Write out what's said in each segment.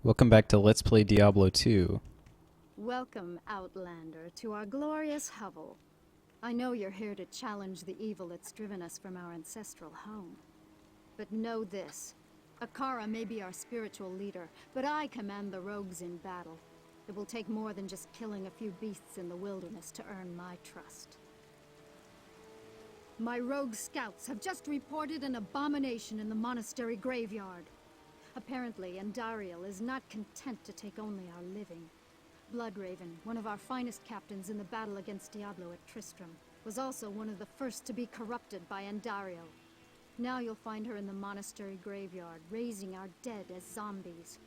Welcome back to Let's Play Diablo 2. Welcome, Outlander, to our glorious hovel. I know you're here to challenge the evil that's driven us from our ancestral home. But know this. Akara may be our spiritual leader, but I command the rogues in battle. It will take more than just killing a few beasts in the wilderness to earn my trust. My rogue scouts have just reported an abomination in the monastery graveyard. Apparently, Andariel is not content to take only our living. Bloodraven, one of our finest captains in the battle against Diablo at Tristram, was also one of the first to be corrupted by Andariel. Now you'll find her in the monastery graveyard, raising our dead as zombies.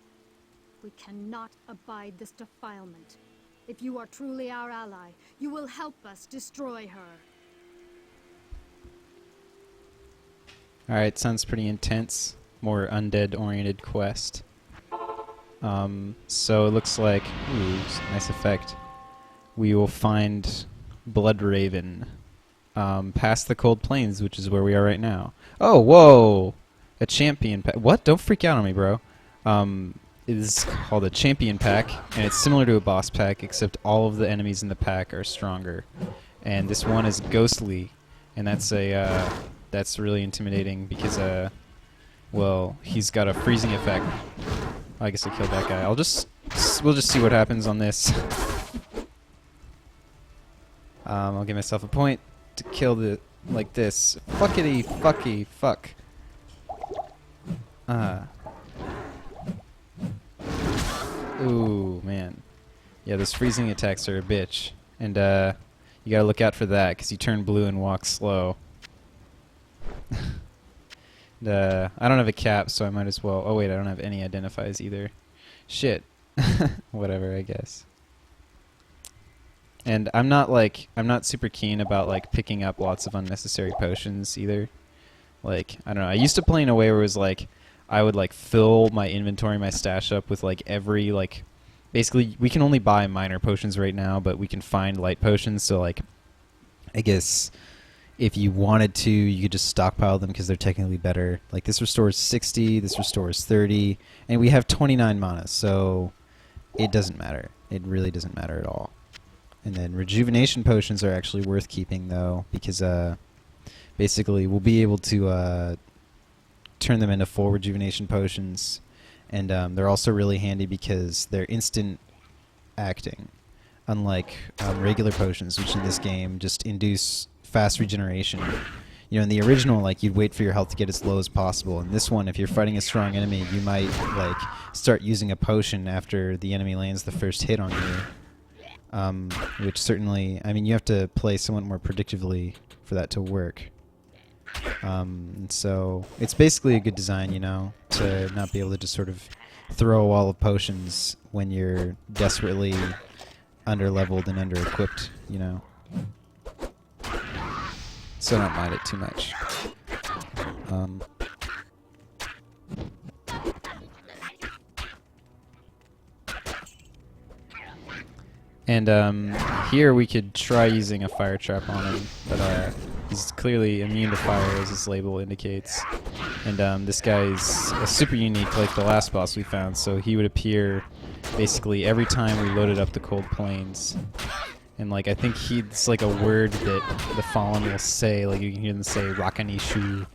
We cannot abide this defilement. If you are truly our ally, you will help us destroy her. Alright, sounds pretty intense. More undead-oriented quest. So it looks like... Ooh, nice effect. We will find Bloodraven past the Cold Plains, which is where we are right now. Oh, whoa! A champion pack. What? Don't freak out on me, bro. It is called a champion pack, and it's similar to a boss pack, except all of the enemies in the pack are stronger. And this one is ghostly, and that's a that's really intimidating because well, he's got a freezing effect. I guess I killed that guy. We'll just see what happens on this. I'll give myself a point to kill the like this. Fuckity fucky fuck. Ooh, man. Yeah, those freezing attacks are a bitch. And you gotta look out for that, because you turn blue and walk slow. I don't have a cap, so I might as well... Oh wait, I don't have any identifies either. Shit. Whatever, I guess. And I'm not super keen about, like, picking up lots of unnecessary potions either. Like, I don't know, I used to play in a way where it was like, I would, like, fill my inventory, my stash up with, like, every, like... Basically, we can only buy minor potions right now, but we can find light potions, so, like, I guess... If you wanted to, you could just stockpile them because they're technically better. Like, this restores 60, this restores 30, and we have 29 mana, so it doesn't matter. It really doesn't matter at all. And then rejuvenation potions are actually worth keeping, though, because basically we'll be able to turn them into full rejuvenation potions, and they're also really handy because they're instant acting, unlike regular potions, which in this game just induce fast regeneration. You know, in the original, like, you'd wait for your health to get as low as possible. In this one, if you're fighting a strong enemy, you might, like, start using a potion after the enemy lands the first hit on you. Which certainly, I mean, you have to play somewhat more predictively for that to work. And so, it's basically a good design, you know, to not be able to just sort of throw a wall of potions when you're desperately under-leveled and under-equipped, you know. So don't mind it too much. And here we could try using a fire trap on him, but he's clearly immune to fire, as his label indicates. And this guy's super unique, like the last boss we found, so he would appear basically every time we loaded up the Cold Plains. And, like, I think it's like a word that the Fallen will say. Like, you can hear them say Rakanishu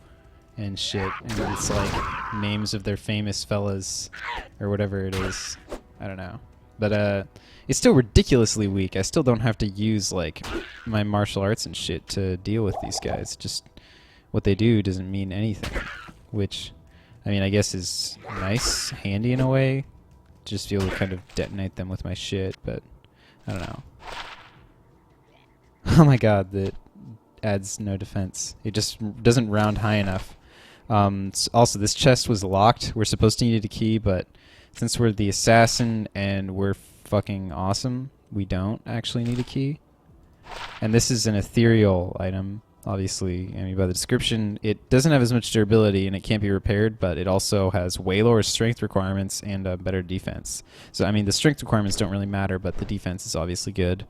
and shit. And it's like names of their famous fellas or whatever it is. I don't know. But it's still ridiculously weak. I still don't have to use, like, my martial arts and shit to deal with these guys. Just what they do doesn't mean anything. Which, I mean, I guess is nice, handy in a way. Just be able to kind of detonate them with my shit, but I don't know. Oh my god, that adds no defense. It just doesn't round high enough. Also, this chest was locked. We're supposed to need a key, but since we're the assassin and we're fucking awesome, we don't actually need a key. And this is an ethereal item, obviously. I mean, by the description, it doesn't have as much durability and it can't be repaired, but it also has way lower strength requirements and better defense. So, I mean, the strength requirements don't really matter, but the defense is obviously good.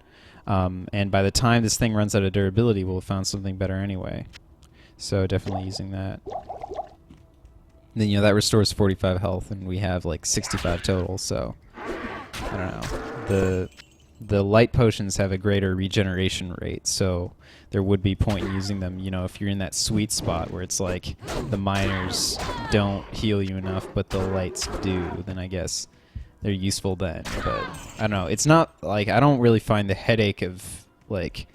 And by the time this thing runs out of durability, we'll have found something better anyway. So definitely using that. Then that restores 45 health, and we have like 65 total. So I don't know. The light potions have a greater regeneration rate, so there would be point in using them. If you're in that sweet spot where it's like the minors don't heal you enough, but the lights do, then I guess they're useful then. But I don't know. It's not like I don't really find the headache of like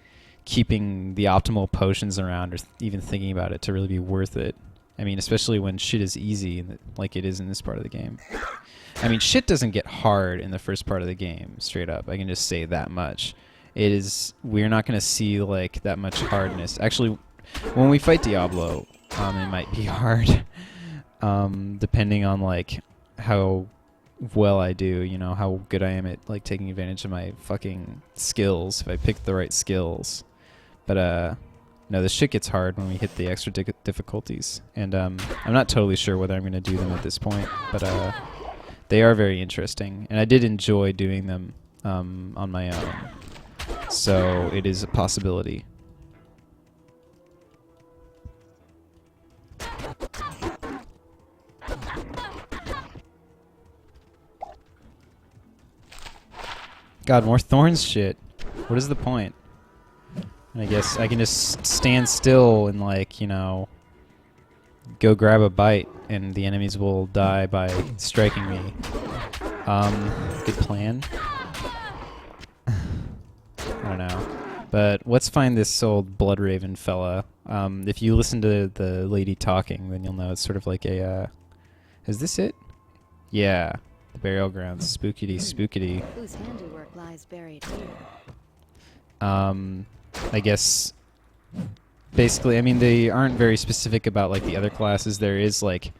keeping the optimal potions around or even thinking about it to really be worth it. I mean, especially when shit is easy like it is in this part of the game. I mean, shit doesn't get hard in the first part of the game, straight up. I can just say that much. We're not going to see like that much hardness. Actually, when we fight Diablo, it might be hard, depending on like how well I do, how good I am at like taking advantage of my fucking skills, if I pick the right skills. But no, this shit gets hard when we hit the extra difficulties, and I'm not totally sure whether I'm going to do them at this point, but they are very interesting, and I did enjoy doing them on my own, so it is a possibility. God, more thorns shit. What is the point? And I guess I can just stand still and like, go grab a bite and the enemies will die by striking me. Good plan. I don't know. But let's find this old Bloodraven fella. If you listen to the lady talking, then you'll know it's sort of like a, is this it? Yeah. The burial grounds. Spookity, spookity. Whose handiwork lies buried here? I guess basically, I mean, they aren't very specific about like the other classes. There is like,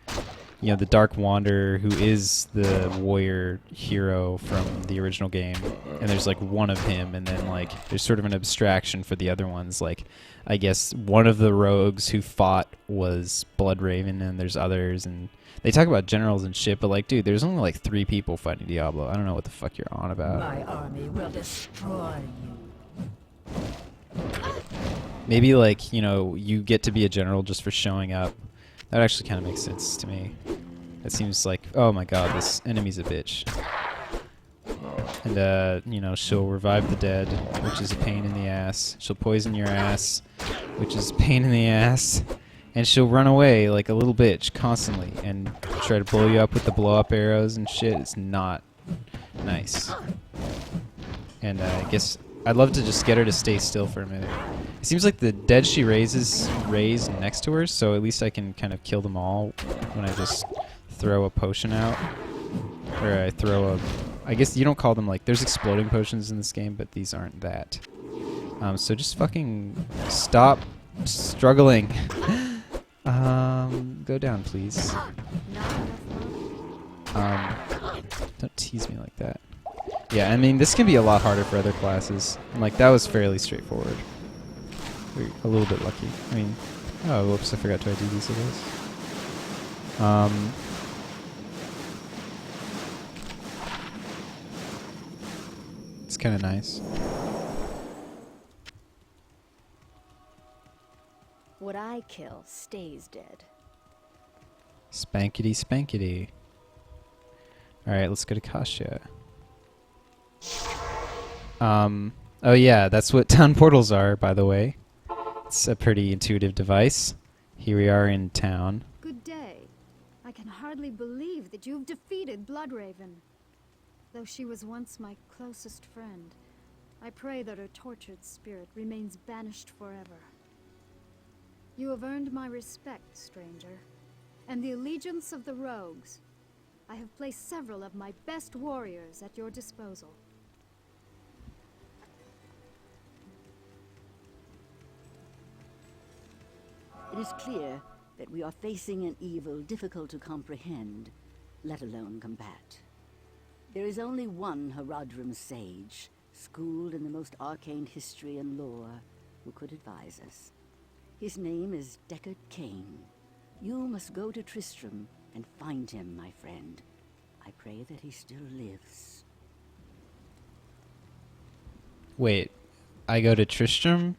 the Dark Wanderer, who is the warrior hero from the original game, and there's like one of him, and then like there's sort of an abstraction for the other ones. Like, I guess one of the rogues who fought was Bloodraven, and there's others, and they talk about generals and shit, but like, dude, there's only like 3 people fighting Diablo. I don't know what the fuck you're on about. My army will destroy you. Maybe like, you get to be a general just for showing up. That actually kind of makes sense to me. It seems like, oh my god, this enemy's a bitch. And, she'll revive the dead, which is a pain in the ass. She'll poison your ass, which is a pain in the ass. And she'll run away like a little bitch constantly and try to blow you up with the blow-up arrows and shit. It's not nice. And I guess I'd love to just get her to stay still for a minute. It seems like the dead she raises raise next to her, so at least I can kind of kill them all when I just throw a potion out. Or I throw a... I guess you don't call them like... There's exploding potions in this game, but these aren't that. So just fucking stop struggling. Go down, please. Don't tease me like that. Yeah, I mean, this can be a lot harder for other classes. And, like, that was fairly straightforward. We're a little bit lucky. I mean, oh, whoops, I forgot to ID these of those. It's kind of nice. What I kill stays dead. Spankety spankety. Alright, let's go to Kasia. Oh yeah, that's what town portals are, by the way. It's a pretty intuitive device. Here we are in town. Good day. I can hardly believe that you've defeated Bloodraven. Though she was once my closest friend, I pray that her tortured spirit remains banished forever. You have earned my respect, stranger, and the allegiance of the rogues. I have placed several of my best warriors at your disposal. It is clear that we are facing an evil difficult to comprehend, let alone combat. There is only one Haradrim sage, schooled in the most arcane history and lore, who could advise us. His name is Deckard Cain. You must go to Tristram and find him, my friend. I pray that he still lives. Wait, I go to Tristram?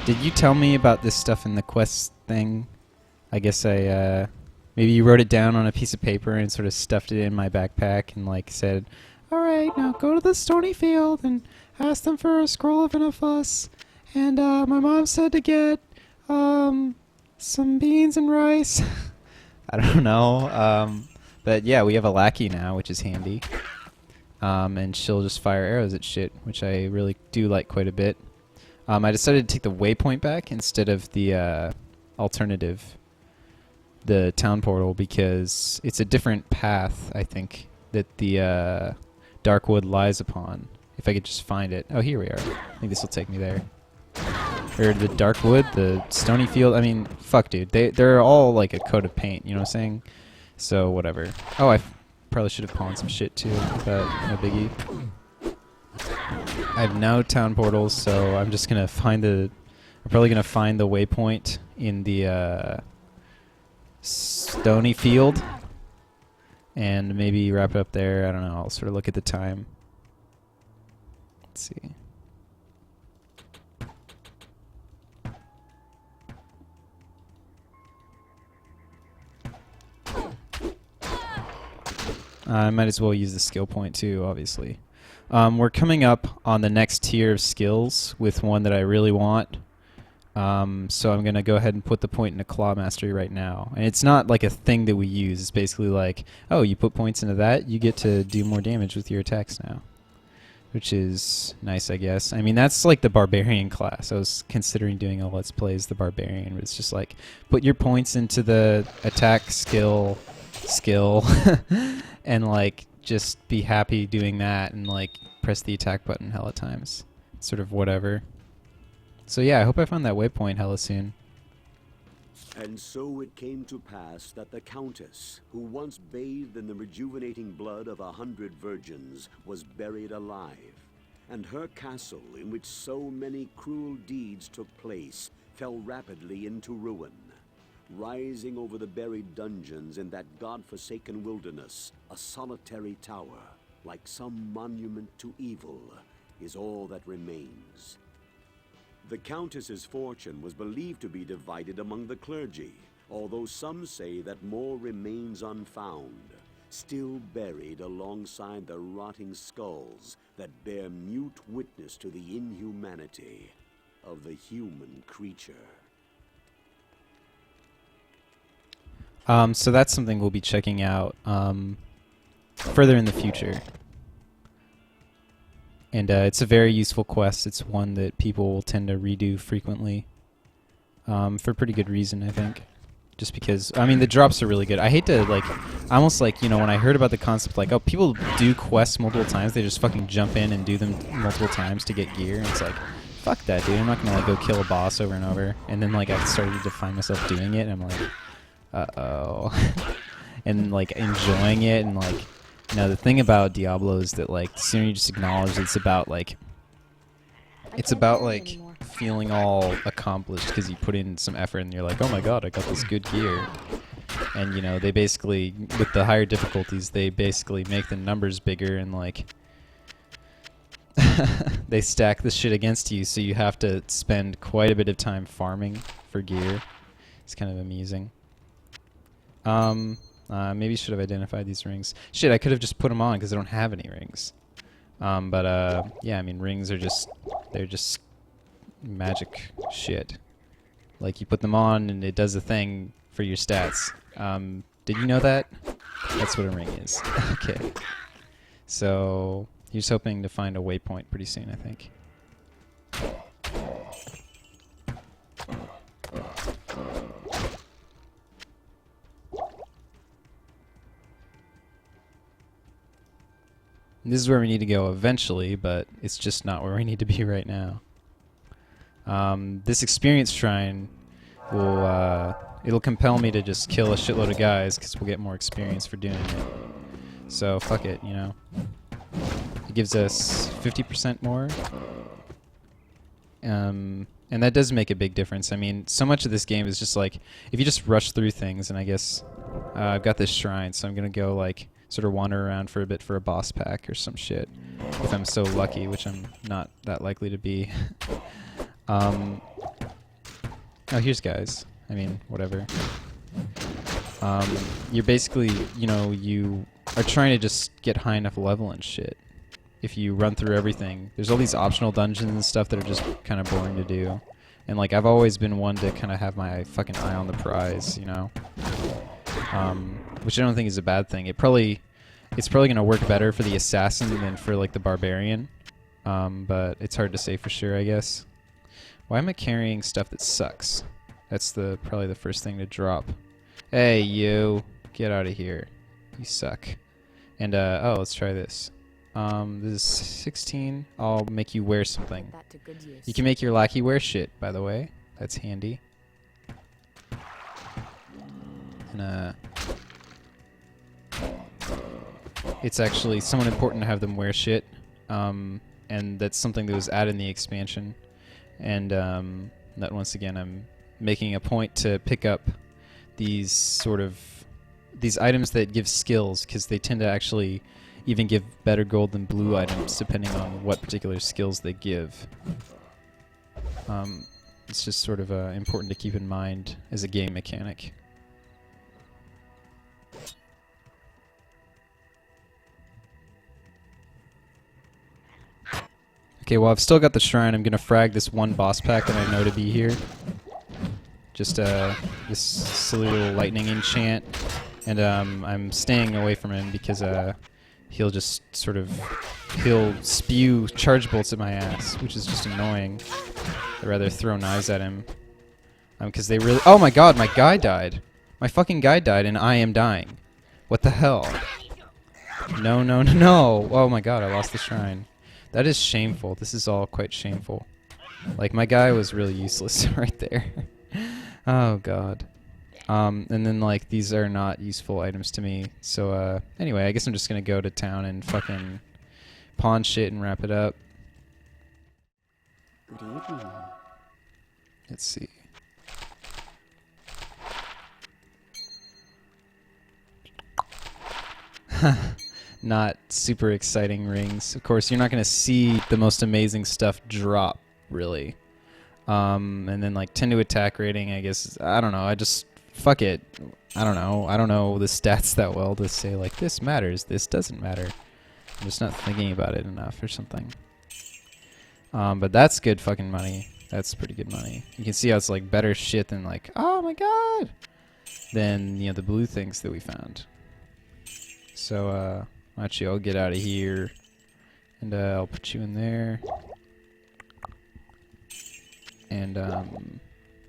Did you tell me about this stuff in the quest thing. I guess I maybe you wrote it down on a piece of paper and sort of stuffed it in my backpack and like said, "All right, now go to the stony field and ask them for a scroll of Inifus." And my mom said to get some beans and rice. I don't know. But yeah, we have a lackey now, which is handy. And she'll just fire arrows at shit, which I really do like quite a bit. I decided to take the waypoint back instead of the alternative, the town portal, because it's a different path, I think, that the Darkwood lies upon. If I could just find it. Oh, here we are. I think this will take me there. Or the Darkwood, the stony field. I mean, fuck, dude. They're all like a coat of paint, you know what I'm saying? So, whatever. Oh, I probably should have pawned some shit, too. But no biggie. I have no town portals, so I'm just gonna find the... I'm probably gonna find the waypoint in the stony field. And maybe wrap it up there. I don't know. I'll sort of look at the time. Let's see. I might as well use the skill point too, obviously. We're coming up on the next tier of skills with one that I really want. So I'm going to go ahead and put the point into Claw Mastery right now. And it's not like a thing that we use. It's basically like, oh, you put points into that, you get to do more damage with your attacks now. Which is nice, I guess. I mean, that's like the Barbarian class. I was considering doing a Let's Play as the Barbarian. But it's just like, put your points into the attack skill, and like just be happy doing that and like press the attack button hella times. Sort of whatever. So yeah, I hope I find that waypoint hella soon. And so it came to pass that the Countess, who once bathed in the rejuvenating blood of 100 virgins, was buried alive, and her castle, in which so many cruel deeds took place, fell rapidly into ruin. Rising over the buried dungeons in that god-forsaken wilderness, a solitary tower, like some monument to evil, is all that remains. The Countess's fortune was believed to be divided among the clergy, although some say that more remains unfound, still buried alongside the rotting skulls that bear mute witness to the inhumanity of the human creature. So that's something we'll be checking out further in the future. And it's a very useful quest. It's one that people will tend to redo frequently for pretty good reason, I think. Just because, I mean, the drops are really good. I hate to, like, almost like, you know, when I heard about the concept, like, oh, people do quests multiple times, they just fucking jump in and do them multiple times to get gear, and it's like, fuck that, dude. I'm not gonna, like, go kill a boss over and over. And then, like, I started to find myself doing it, and I'm like, uh-oh. And, like, enjoying it, and, like, you know, the thing about Diablo is that, like, the sooner you just acknowledge it's about, like, feeling all accomplished because you put in some effort and you're like, oh my god, I got this good gear. And, you know, they basically, with the higher difficulties, they basically make the numbers bigger and, like, they stack the shit against you, so you have to spend quite a bit of time farming for gear. It's kind of amusing. Maybe should have identified these rings. Shit, I could have just put them on because I don't have any rings. But yeah, I mean, rings are just, they're just magic shit. Like, you put them on and it does a thing for your stats. Did you know that? That's what a ring is. Okay. So, he's hoping to find a waypoint pretty soon, I think. This is where we need to go eventually, but it's just not where we need to be right now. This experience shrine will, it'll compel me to just kill a shitload of guys, because we'll get more experience for doing it. So, fuck it, you know. It gives us 50% more. And that does make a big difference. I mean, so much of this game is just like, if you just rush through things, and I guess I've got this shrine, so I'm going to go, like, sort of wander around for a bit for a boss pack or some shit, if I'm so lucky, which I'm not that likely to be. Oh, here's guys. I mean, whatever. You're basically, you know, you are trying to just get high enough level and shit. If you run through everything, there's all these optional dungeons and stuff that are just kind of boring to do. And like, I've always been one to kind of have my fucking eye on the prize, you know? Which I don't think is a bad thing. It's probably gonna work better for the assassin than for like the barbarian. But it's hard to say for sure, I guess. Why am I carrying stuff that sucks? That's probably the first thing to drop. Hey, you! Get out of here. You suck. And, oh, let's try this. This is 16. I'll make you wear something. That to good use. You can make your lackey wear shit, by the way. That's handy. And, it's actually somewhat important to have them wear shit. And that's something that was added in the expansion. And, that once again, I'm making a point to pick up these items that give skills, because they tend to actually even give better gold than blue items depending on what particular skills they give. It's just sort of important to keep in mind as a game mechanic. Okay, well, I've still got the shrine. I'm gonna frag this one boss pack that I know to be here. Just this silly little lightning enchant, and I'm staying away from him because he'll just he'll spew charge bolts at my ass, which is just annoying. I'd rather throw knives at him, because they really— oh my god, my guy died. My fucking guy died, and I am dying. What the hell? No, no, no, no! Oh my god, I lost the shrine. That is shameful. This is all quite shameful. Like, my guy was really useless right there. Oh god. And then, like, these are not useful items to me. So, anyway, I guess I'm just gonna go to town and fucking pawn shit and wrap it up. Good evening. Let's see. Not super exciting rings. Of course, you're not gonna see the most amazing stuff drop, really. And then, like, 10 to attack rating, I guess, I don't know, I just— fuck it. I don't know the stats that well to say, like, this matters, this doesn't matter. I'm just not thinking about it enough or something. But that's good fucking money. That's pretty good money. You can see how it's, like, better shit than, like, oh my god, than, you know, the blue things that we found. So, actually, I'll get out of here, and I'll put you in there. And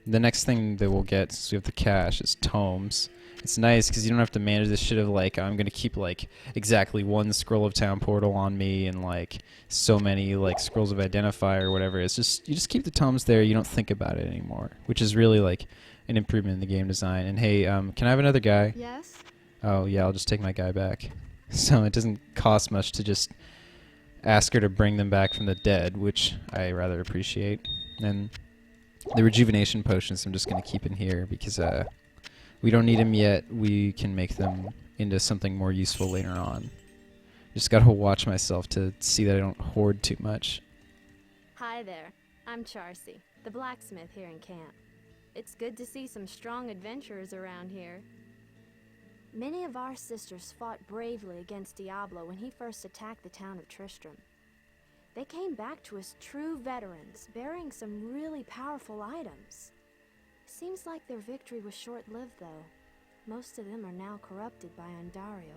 the next thing that we'll get, since we have the cash, is tomes. It's nice because you don't have to manage this shit of, like, I'm gonna keep, like, exactly one scroll of town portal on me and, like, so many, like, scrolls of identify or whatever. It's just— you just keep the tomes there. You don't think about it anymore, which is really, like, an improvement in the game design. And hey, can I have another guy? Yes? Oh yeah, I'll just take my guy back. So it doesn't cost much to just ask her to bring them back from the dead, which I rather appreciate. And the rejuvenation potions I'm just going to keep in here because we don't need them yet. We can make them into something more useful later on. Just got to watch myself to see that I don't hoard too much. Hi there, I'm Charcy, the blacksmith here in camp. It's good to see some strong adventurers around here. Many of our sisters fought bravely against Diablo when he first attacked the town of Tristram. They came back to us true veterans, bearing some really powerful items. Seems like their victory was short-lived, though. Most of them are now corrupted by Ondario.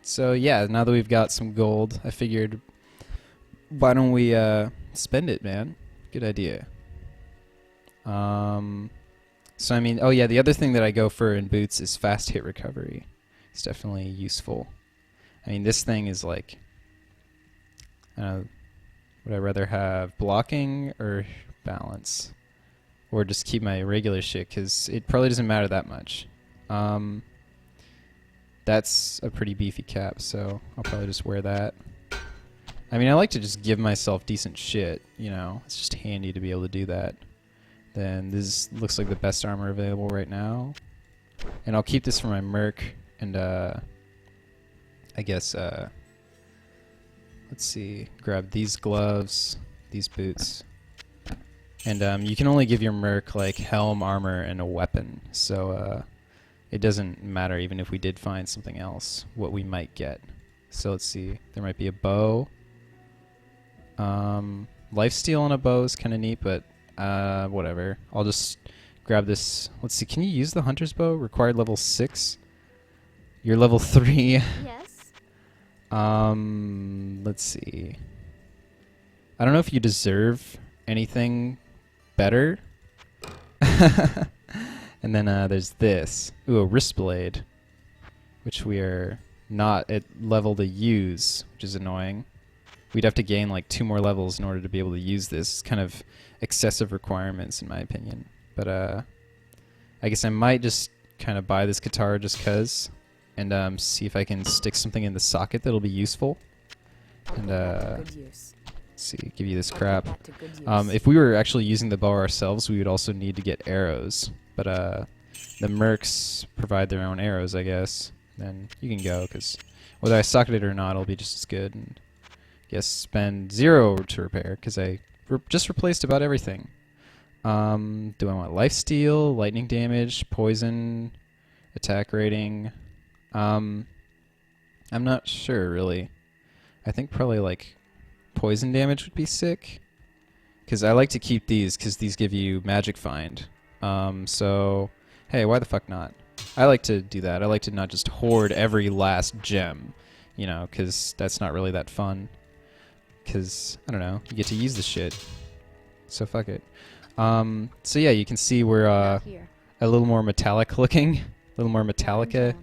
So yeah, now that we've got some gold, I figured, why don't we spend it, man? Good idea. So I mean, oh yeah, the other thing that I go for in boots is fast hit recovery. It's definitely useful. I mean, this thing is like, would I rather have blocking or balance? Or just keep my regular shit, because it probably doesn't matter that much. That's a pretty beefy cap, so I'll probably just wear that. I mean, I like to just give myself decent shit, you know? It's just handy to be able to do that. Then this looks like the best armor available right now. And I'll keep this for my merc, and I guess, let's see, grab these gloves, these boots, And you can only give your merc like helm, armor, and a weapon. So it doesn't matter even if we did find something else, what we might get. So let's see. There might be a bow. Lifesteal on a bow is kind of neat, but whatever. I'll just grab this. Let's see. Can you use the hunter's bow? Required level 6. You're level 3. Yes? Let's see. I don't know if you deserve anything better. And then there's this. Ooh, a wrist blade, which we are not at level to use, which is annoying. We'd have to gain like 2 more levels in order to be able to use this. It's kind of excessive requirements in my opinion. But I guess I might just kind of buy this guitar just cuz, and see if I can stick something in the socket that'll be useful. And let's see, give you this crap. If we were actually using the bow ourselves, we would also need to get arrows. But the mercs provide their own arrows, I guess. Then you can go, because whether I socket it or not, it'll be just as good. And I guess spend 0 to repair, because I just replaced about everything. Do I want lifesteal, lightning damage, poison, attack rating? I'm not sure, really. I think probably like poison damage would be sick, because I like to keep these because these give you magic find. So hey, why the fuck not? I like to do that. I like to not just hoard every last gem, you know, because that's not really that fun. Because I don't know, you get to use the shit, so fuck it. So yeah, you can see we're a little more metallic looking, a little more Metallica,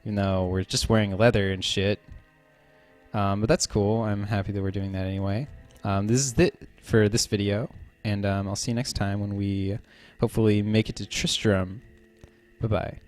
even though we're just wearing leather and shit. But that's cool. I'm happy that we're doing that anyway. This is it for this video, and I'll see you next time when we hopefully make it to Tristram. Bye-bye.